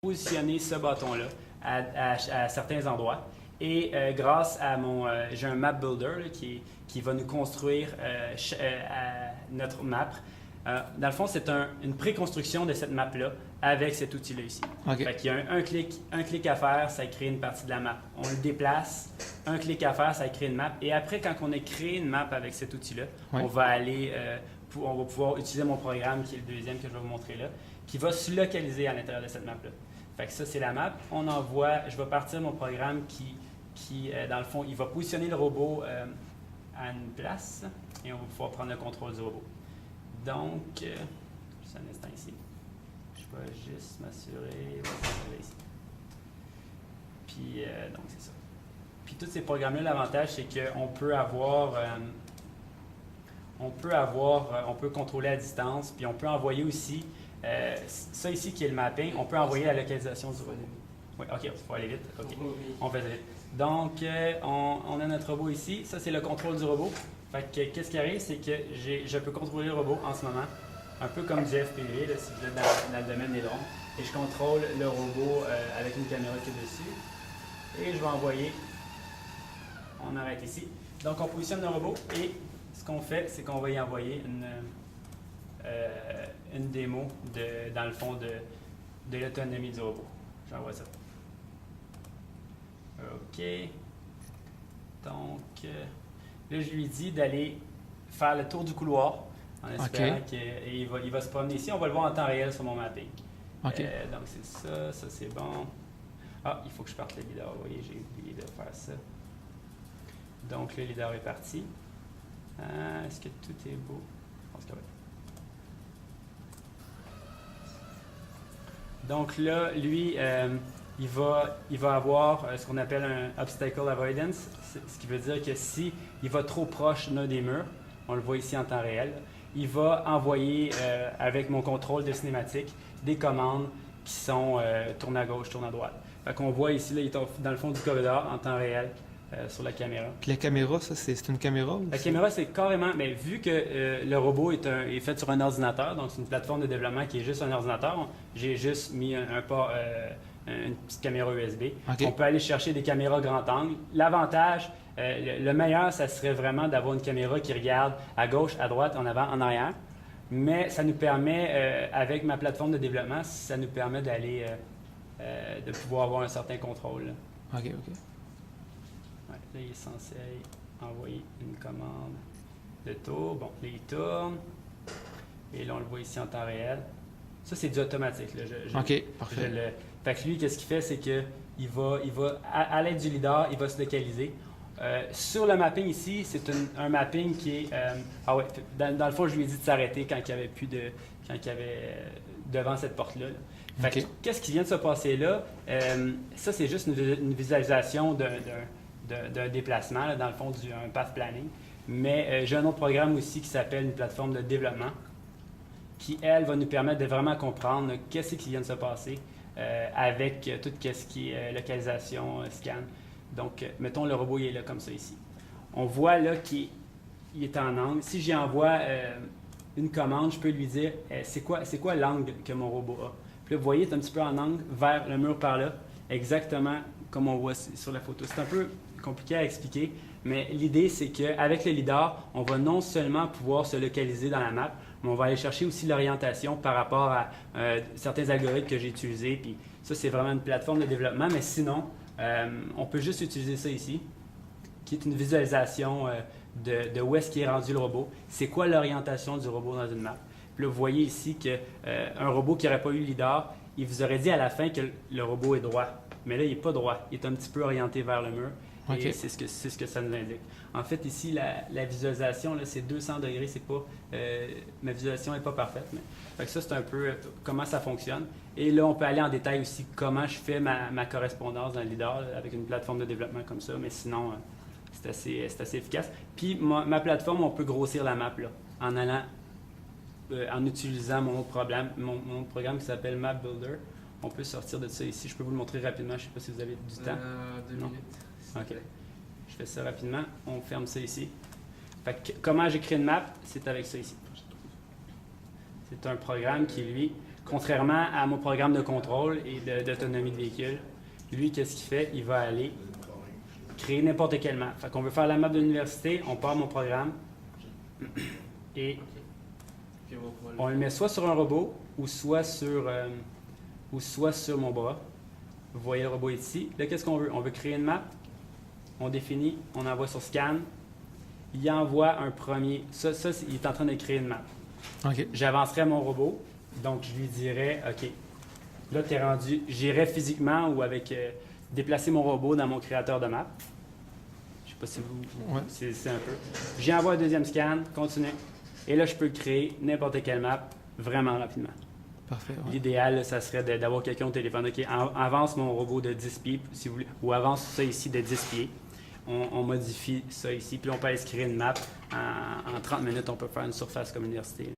positionner ce bâton-là à certains endroits. Et grâce à j'ai un map builder là, qui va nous construire notre map. Dans le fond, c'est une préconstruction de cette map-là avec cet outil-là ici. OK. Fait qu'il y a un clic à faire, ça crée une partie de la map. On le déplace, un clic à faire, ça crée une map. Et après, quand on a créé une map avec cet outil-là, Ouais. on va pouvoir utiliser mon programme, qui est le deuxième que je vais vous montrer là, qui va se localiser à l'intérieur de cette map-là. Fait que ça, c'est la map. Je vais partir mon programme qui dans le fond, il va positionner le robot à une place et on va pouvoir prendre le contrôle du robot. Donc, juste un instant ici. Je vais juste m'assurer. Ici. Puis, donc, c'est ça. Puis, tous ces programmes-là, l'avantage, c'est qu'on peut on peut contrôler à distance, puis on peut envoyer aussi, ça ici qui est le mapping, on peut envoyer la localisation du robot. Oui, OK, il faut aller vite. OK, on fait vite. Donc, on a notre robot ici. Ça, c'est le contrôle du robot. Fait que, qu'est-ce qui arrive, c'est que je peux contrôler le robot en ce moment, un peu comme du FPV, là, si vous êtes dans le domaine des drones. Et je contrôle le robot avec une caméra qui est dessus. Et je vais envoyer, on arrête ici. Donc, on positionne le robot et ce qu'on fait, c'est qu'on va y envoyer une démo, dans le fond, de l'autonomie du robot. J'envoie ça. OK. Donc, là, je lui dis d'aller faire le tour du couloir en espérant qu'il va se promener ici. On va le voir en temps réel sur mon mapping. OK. Donc, c'est ça. Ça, c'est bon. Ah, il faut que je parte le leader. Vous voyez, j'ai oublié de faire ça. Donc, le leader est parti. Est-ce que tout est beau? Je pense que oui. Donc là, lui, il va avoir ce qu'on appelle un obstacle avoidance, ce qui veut dire que si il va trop proche d'un des murs, on le voit ici en temps réel, il va envoyer avec mon contrôle de cinématique des commandes qui sont tourne à gauche, tourne à droite. Fait qu'on voit ici, là, il est dans le fond du corridor en temps réel sur la caméra. Puis la caméra, ça, c'est une caméra? Ou La caméra, c'est carrément, mais vu que le robot est fait sur un ordinateur, donc c'est une plateforme de développement qui est juste un ordinateur, j'ai juste mis une petite caméra USB. OK. On peut aller chercher des caméras grand angle. L'avantage, le meilleur, ça serait vraiment d'avoir une caméra qui regarde à gauche, à droite, en avant, en arrière. Mais ça nous permet, avec ma plateforme de développement, ça nous permet d'aller, de pouvoir avoir un certain contrôle. Là. OK, OK. Ouais, là, il est censé envoyer une commande de tour. Bon, là, il tourne. Et là, on le voit ici en temps réel. Ça, c'est du automatique. Là. OK, parfait. Fait que lui, qu'est-ce qu'il fait, c'est qu'il va à l'aide du leader, il va se localiser. Sur le mapping ici, c'est un mapping qui est... dans le fond, je lui ai dit de s'arrêter quand il y avait devant cette porte-là. Là. Fait que, qu'est-ce qui vient de se passer là? Ça, c'est juste une visualisation d'un déplacement, là, dans le fond, un path planning. Mais j'ai un autre programme aussi qui s'appelle une plateforme de développement qui, elle, va nous permettre de vraiment comprendre qu'est-ce qui vient de se passer avec tout ce qui est localisation, scan. Donc, mettons, le robot, il est là comme ça ici. On voit là qu'il est en angle. Si j'y envoie une commande, je peux lui dire c'est quoi l'angle que mon robot a. Puis là, vous voyez, c'est un petit peu en angle vers le mur par là, exactement comme on voit sur la photo. C'est un peu compliqué à expliquer, mais l'idée, c'est qu'avec le lidar, on va non seulement pouvoir se localiser dans la map, mais on va aller chercher aussi l'orientation par rapport à certains algorithmes que j'ai utilisés. Puis ça, c'est vraiment une plateforme de développement, mais sinon, on peut juste utiliser ça ici, qui est une visualisation de où est-ce qu'il est rendu le robot. C'est quoi l'orientation du robot dans une map. Puis là, vous voyez ici qu'un robot qui n'aurait pas eu le lidar, il vous aurait dit à la fin que le robot est droit. Mais là, il n'est pas droit. Il est un petit peu orienté vers le mur. Et c'est ce que ça nous indique. En fait, ici, la visualisation, là, c'est 200 degrés. C'est pas, ma visualisation n'est pas parfaite. Mais, fait que ça, c'est un peu comment ça fonctionne. Et là, on peut aller en détail aussi comment je fais ma correspondance dans le lidar là, avec une plateforme de développement comme ça. Mais sinon, c'est assez efficace. Puis, ma plateforme, on peut grossir la map là, en utilisant mon autre programme qui s'appelle Map Builder. On peut sortir de ça ici. Je peux vous le montrer rapidement. Je ne sais pas si vous avez du temps. 2 minutes. OK. Je fais ça rapidement. On ferme ça ici. Fait que, comment j'écris une map? C'est avec ça ici. C'est un programme qui, lui, Contrairement à mon programme de contrôle et d'autonomie de véhicule, lui, qu'est-ce qu'il fait? Il va aller créer n'importe quelle map. Fait qu'on veut faire la map de l'université, on part mon programme et on le met soit sur un robot ou soit sur mon bras. Vous voyez le robot ici. Là, qu'est-ce qu'on veut? On veut créer une map. On définit, on envoie sur scan. Il envoie un premier. Ça, il est en train de créer une map. OK. J'avancerai mon robot. Donc, je lui dirais, OK, là, tu es rendu. J'irai physiquement ou avec déplacer mon robot dans mon créateur de map. Je sais pas si vous. Ouais. C'est un peu. J'y envoie un deuxième scan, continue. Et là, je peux créer n'importe quelle map vraiment rapidement. Parfait. Ouais. L'idéal, là, ça serait d'avoir quelqu'un au téléphone. OK, avance mon robot de 10 pieds, si vous voulez, ou avance ça ici de 10 pieds. On modifie ça ici, puis on peut aller se créer une map. En 30 minutes, on peut faire une surface comme université.